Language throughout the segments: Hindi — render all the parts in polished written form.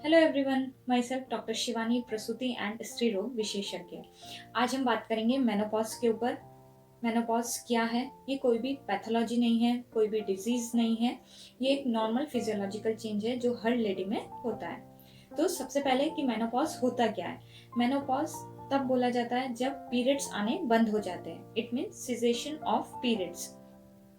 Hello everyone, my self doctor Shivani, प्रसूति एंड स्त्री रोग विशेषज्ञ। आज हम बात करेंगे मेनोपॉज के ऊपर। मेनोपॉज क्या है? ये कोई भी पैथोलॉजी नहीं है, कोई भी डिजीज नहीं है। ये एक नॉर्मल फिजियोलॉजिकल चेंज है जो हर लेडी में होता है। तो सबसे पहले कि मेनोपॉज होता क्या है। मेनोपॉज तब बोला जाता है जब पीरियड्स आने बंद हो जाते हैं। It means caseation of periods.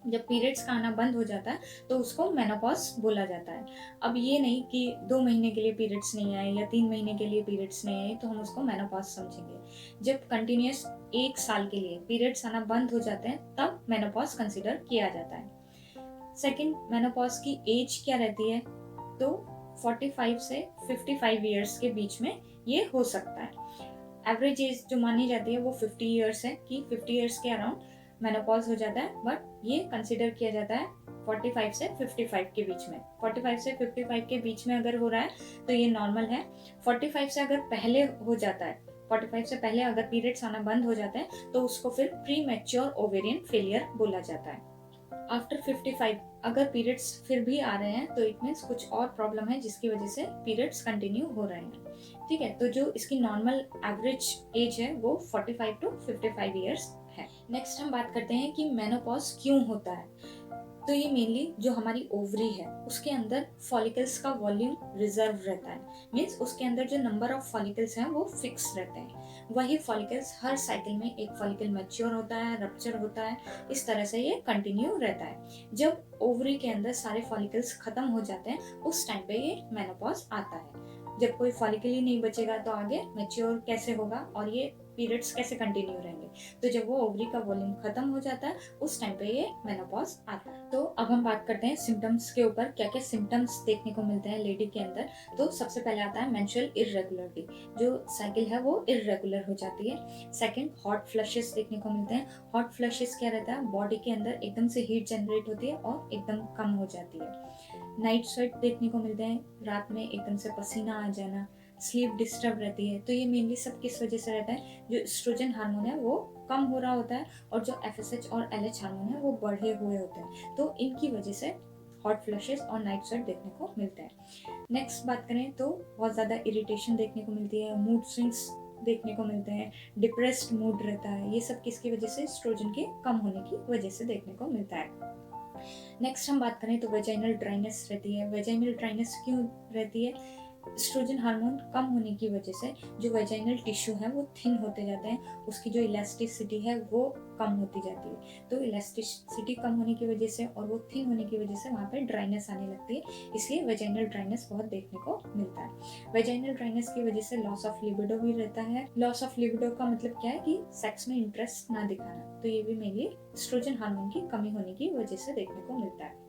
जब पीरियड्स का आना बंद हो जाता है तो उसको मेनोपॉज बोला जाता है। अब ये नहीं कि 2 महीने के लिए पीरियड्स नहीं आए या 3 महीने के लिए पीरियड्स नहीं आए तो हम उसको मेनोपॉज समझेंगे। जब कंटिन्यूस 1 साल के लिए पीरियड्स आना बंद हो जाते हैं तब मेनोपॉज कंसिडर किया जाता है। सेकंड, मेनोपॉज की एज क्या रहती है? तो 45 से 55 ईयर्स के बीच में ये हो सकता है। एवरेज एज जो मानी जाती है वो 50 ईयर्स है कि 50 ईयर्स के अराउंड मेनोपॉज हो जाता है। बट ये कंसिडर किया जाता है 45 से 55 के बीच में। 45 से 55 के बीच में अगर हो रहा है तो ये नॉर्मल है। 45 से अगर पहले हो जाता है, 45 से पहले अगर पीरियड्स आना बंद हो जाता है तो उसको फिर प्री मैच्योर ओवेरियन फेलियर बोला जाता है। आफ्टर 55 अगर पीरियड्स फिर भी आ रहे हैं तो इट मीन्स कुछ और प्रॉब्लम है जिसकी वजह से पीरियड्स कंटिन्यू हो रहे हैं। ठीक है, तो जो इसकी नॉर्मल एवरेज एज है वो 45 टू 55 ईयर्स है। नेक्स्ट हम बात करते हैं कि मेनोपॉज क्यों होता है। तो ये मेनली जो हमारी ओवरी है उसके अंदर फॉलिकल्स का वॉल्यूम रिजर्व रहता है। मीन्स उसके अंदर जो नंबर ऑफ फॉलिकल्स हैं वो फिक्स रहते हैं। वही फॉलिकल्स हर साइकिल में एक फॉलिकल मैच्योर होता है, रप्चर होता है, इस तरह से ये कंटिन्यू रहता है। जब ओवरी के अंदर सारे फॉलिकल्स खत्म हो जाते हैं उस टाइम पे ये मेनोपॉज आता है। जब कोई फॉलिकल ही नहीं बचेगा तो आगे मैच्योर कैसे होगा और ये पीरियड्स कैसे कंटिन्यू रहेंगे। तो जब वो ओवरी का वॉल्यूम खत्म हो जाता है उस टाइम पे ये मेनोपॉज आता है। तो अब हम बात करते हैं सिम्टम्स के ऊपर, क्या क्या सिम्टम्स देखने को मिलते हैं लेडी के अंदर। तो सबसे पहले आता है मेंस्ट्रुअल इर्रेगुलरिटी, जो साइकिल है वो इर्रेगुलर हो जाती है। सेकंड, हॉट फ्लशेस देखने को मिलते हैं। हॉट फ्लशेस क्या रहता है? बॉडी के अंदर एकदम से हीट जनरेट होती है और एकदम कम हो जाती है। नाइट स्वेट देखने को मिलते हैं, रात में एकदम से पसीना आ जाना। स्लीप डिस्टर्ब रहती है। तो ये मेनली सब किस वजह से रहता है? जो एस्ट्रोजन हार्मोन है वो कम हो रहा होता है और जो एफएसएच और एलएच हार्मोन है वो बढ़े हुए होते हैं। तो इनकी वजह से हॉट फ्लशेस और नाइट स्वेट देखने को मिलते हैं। नेक्स्ट बात करें तो बहुत ज़्यादा इरिटेशन देखने को मिलती है, मूड स्विंग्स देखने को मिलते हैं, डिप्रेस्ड मूड रहता है। ये सब किसकी वजह से? एस्ट्रोजन के कम होने की वजह से देखने को मिलता है। नेक्स्ट हम बात करें तो वेजाइनल ड्राइनेस रहती है। वेजाइनल ड्राइनेस क्यों रहती है? एस्ट्रोजन हार्मोन कम होने की वजह से जो वेजाइनल टिश्यू है वो थिन होते जाते हैं, उसकी जो इलास्टिसिटी है वो कम होती जाती है। तो इलास्टिसिटी कम होने की वजह से और वो थिन होने की वजह से वहाँ पे ड्राइनेस आने लगती है, इसलिए वेजाइनल ड्राइनेस बहुत देखने को मिलता है। वेजाइनल ड्राइनेस की वजह से लॉस ऑफ लिबिडो भी रहता है। लॉस ऑफ लिबिडो का मतलब क्या है? कि सेक्स में इंटरेस्ट ना दिखाना। तो ये भी मेनली एस्ट्रोजन हार्मोन की कमी होने की वजह से देखने को मिलता है।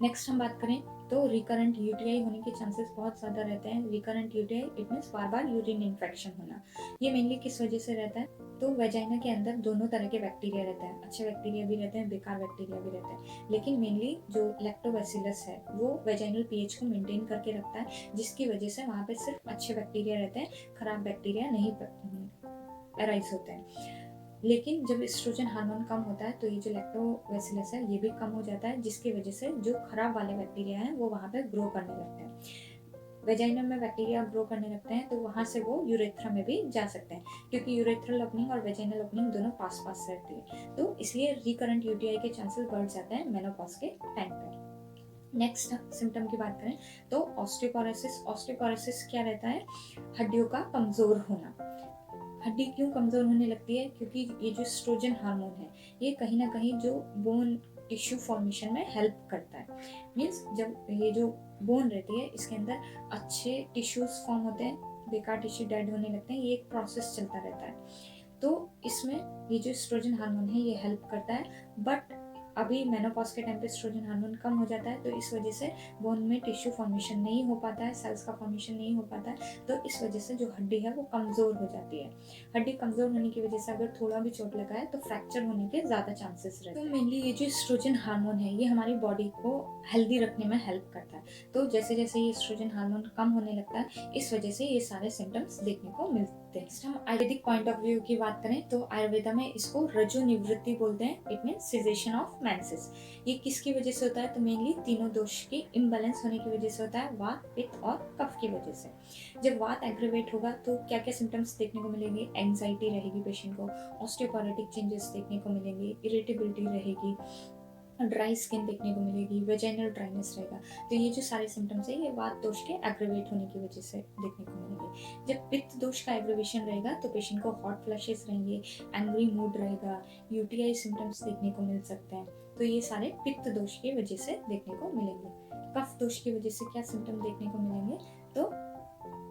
नेक्स्ट हम बात करें तो रिकरेंट यूटीआई होने के चांसेस बहुत ज़्यादा रहते हैं। Recurrent UTI it means bar bar urine infection होना। ये मेनली किस वजह से रहता है? तो वेजाइना के अंदर दोनों तरह के बैक्टीरिया रहते हैं, अच्छे बैक्टीरिया भी रहते हैं, बेकार बैक्टीरिया भी रहते हैं। लेकिन मेनली जो लैक्टोबैसिलस है वो वेजाइनल पीएच को मेंटेन करके रखता है, जिसकी वजह से वहाँ पे सिर्फ अच्छे बैक्टीरिया रहते हैं, खराब बैक्टीरिया नहीं अराइज होते हैं। लेकिन जब एस्ट्रोजन हार्मोन कम होता है तो ये जो लैक्टोबैसिलस है ये भी कम हो जाता है, जिसकी वजह से जो खराब वाले बैक्टीरिया हैं वो वहाँ पे ग्रो करने लगते हैं। वेजाइनम में बैक्टीरिया ग्रो करने लगते हैं तो वहाँ से वो यूरेथ्रा में भी जा सकते हैं, क्योंकि यूरेथ्रल ओपनिंग और वेजाइनल ओपनिंग दोनों पास पास रहती है। तो इसलिए रिकरेंट यूटीआई के चांसेस बढ़ जाते हैं मेनोपॉज के टाइम पे। नेक्स्ट सिम्टम की बात करें तो ऑस्टियोपोरोसिस। ऑस्टियोपोरोसिस क्या रहता है? हड्डियों का कमजोर होना। हड्डी क्यों कमज़ोर होने लगती है? क्योंकि ये जो एस्ट्रोजन हार्मोन है ये कहीं ना कहीं जो बोन टिश्यू फॉर्मेशन में हेल्प करता है। मीन्स जब ये जो बोन रहती है इसके अंदर अच्छे टिश्यूज फॉर्म होते हैं, बेकार टिश्यू डेड होने लगते हैं, ये एक प्रोसेस चलता रहता है। तो इसमें ये जो एस्ट्रोजन हार्मोन है ये हेल्प करता है। बट अभी मेनोपॉज के टाइम पे एस्ट्रोजन हार्मोन कम हो जाता है तो इस वजह से बोन में टिश्यू फॉर्मेशन नहीं हो पाता है, सेल्स का फॉर्मेशन नहीं हो पाता है। तो इस वजह से जो हड्डी है वो कमज़ोर हो जाती है। हड्डी कमज़ोर होने की वजह से अगर थोड़ा भी चोट लगा है तो फ्रैक्चर होने के ज़्यादा चांसेस रहते हैं। तो मेनली ये जो एस्ट्रोजन हार्मोन है ये हमारी बॉडी को हेल्दी रखने में हेल्प करता है। तो जैसे जैसे ये एस्ट्रोजन हार्मोन कम होने लगता है इस वजह से ये सारे सिम्टम्स देखने को मिलते हैं। नेक्स्ट हम आयुर्वेदिक पॉइंट ऑफ व्यू की बात करें तो आयुर्वेदा में इसको रजो निवृत्ति बोलते हैं। It means caseation of menses. ये किसकी वजह से होता है? तो मेनली तीनों दोष के इम्बैलेंस होने की वजह से होता है, वात, पित्त और कफ की वजह से। जब वात एग्रीवेट होगा तो क्या क्या सिम्टम्स देखने को मिलेंगे? एंग्जाइटी रहेगी पेशेंट को, ऑस्टियोपोरोटिक चेंजेस देखने को मिलेंगे, इरिटेबिलिटी रहेगी, ड्राई स्किन देखने को मिलेगी, वेजाइनल ड्राइनेस रहेगा। तो ये जो सारे सिम्टम्स है ये वात दोष के एग्रीवेट होने की वजह से देखने को मिलेंगे। जब पित्त दोष का एग्रीवेशन रहेगा तो पेशेंट को हॉट फ्लैशेस रहेंगे, एंग्री मूड रहेगा, यूटीआई सिम्टम्स देखने को मिल सकते हैं। तो ये सारे पित्त दोष की वजह से देखने को मिलेंगे। कफ दोष की वजह से क्या सिम्टम देखने को मिलेंगे? तो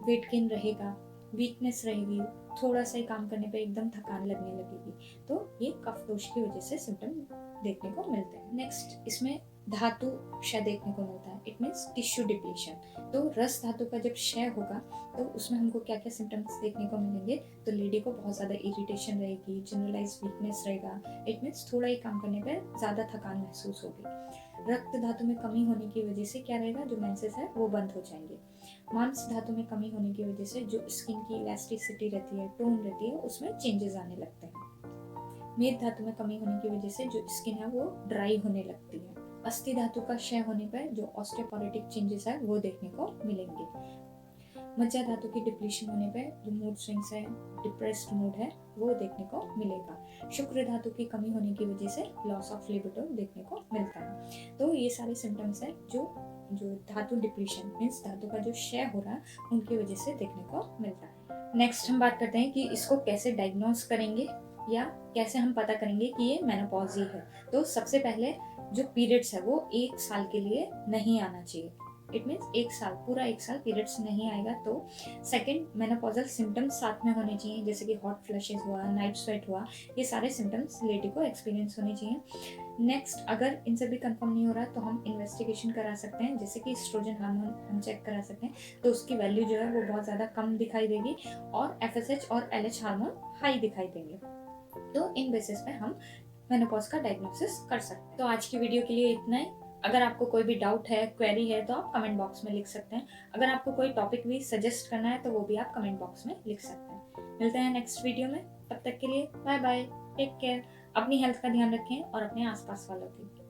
वेट गेन रहेगा, वीकनेस रहेगी, थोड़ा सा ही काम करने पे एकदम थकान लगने लगेगी। तो ये कफ दोष की वजह से सिम्टम देखने को मिलते हैं। नेक्स्ट इसमें धातु क्षय देखने को मिलता है। It means tissue depletion. तो रस धातु का जब क्षय होगा तो उसमें हमको क्या क्या सिम्टम्स देखने को मिलेंगे? तो लेडी को बहुत ज़्यादा इरिटेशन रहेगी, जनरलाइज वीकनेस रहेगा। इट मीन्स थोड़ा ही काम करने पर ज़्यादा थकान महसूस होगी। रक्त धातु में कमी होने की वजह से क्या रहेगा? जो मेंसेस है वो बंद हो जाएंगे। मांस धातु में कमी होने की वजह से जो स्किन की इलास्टिसिटी रहती है, टोन रहती है, उसमें चेंजेस आने लगते हैं। मेद धातु में कमी होने की वजह से जो स्किन है वो ड्राई होने लगती है। अस्थि धातु का क्षय होने पर जो ऑस्टियोपोरोटिक चेंजेस है वो देखने को मिलेंगे। मज्जा धातु की डिप्लीशन होने पर जो मूड स्विंग्स है, डिप्रेस्ड मूड है, वो देखने को मिलेगा। शुक्र धातु की कमी होने की वजह से लॉस ऑफ लिबिडो देखने को मिलता है। तो ये सारे सिम्टम्स है जो धातु डिप्लीशन मीन्स धातु का जो क्षय हो रहा है उनकी वजह से देखने को मिलता है। नेक्स्ट हम बात करते हैं कि इसको कैसे डायग्नोज करेंगे या कैसे हम पता करेंगे कि ये मेनोपॉज ही है। तो सबसे पहले जो पीरियड्स है वो 1 साल के लिए नहीं आना चाहिए। इट मीन्स 1 साल, पूरा 1 साल पीरियड्स नहीं आएगा। तो सेकंड, मेनोपॉजल सिम्टम्स साथ में होने चाहिए, जैसे कि हॉट फ्लैशेस हुआ, नाइट स्वेट हुआ, ये सारे सिम्टम्स लेडी को एक्सपीरियंस होने चाहिए। नेक्स्ट, अगर इनसे भी कंफर्म नहीं हो रहा तो हम इन्वेस्टिगेशन करा सकते हैं, जैसे कि एस्ट्रोजन हार्मोन हम चेक करा सकते हैं। तो उसकी वैल्यू जो है वो बहुत ज़्यादा कम दिखाई देगी और FSH और LH हार्मोन हाई दिखाई देंगे। तो इन बेसिस पे हम मेनोपॉज का डायग्नोसिस कर सकते हैं। तो आज की वीडियो के लिए इतना ही। अगर आपको कोई भी डाउट है, क्वेरी है, तो आप कमेंट बॉक्स में लिख सकते हैं। अगर आपको कोई टॉपिक भी सजेस्ट करना है तो वो भी आप कमेंट बॉक्स में लिख सकते हैं। मिलते हैं नेक्स्ट वीडियो में, तब तक के लिए बाय बाय, टेक केयर। अपनी हेल्थ का ध्यान रखें और अपने आसपास वालों की।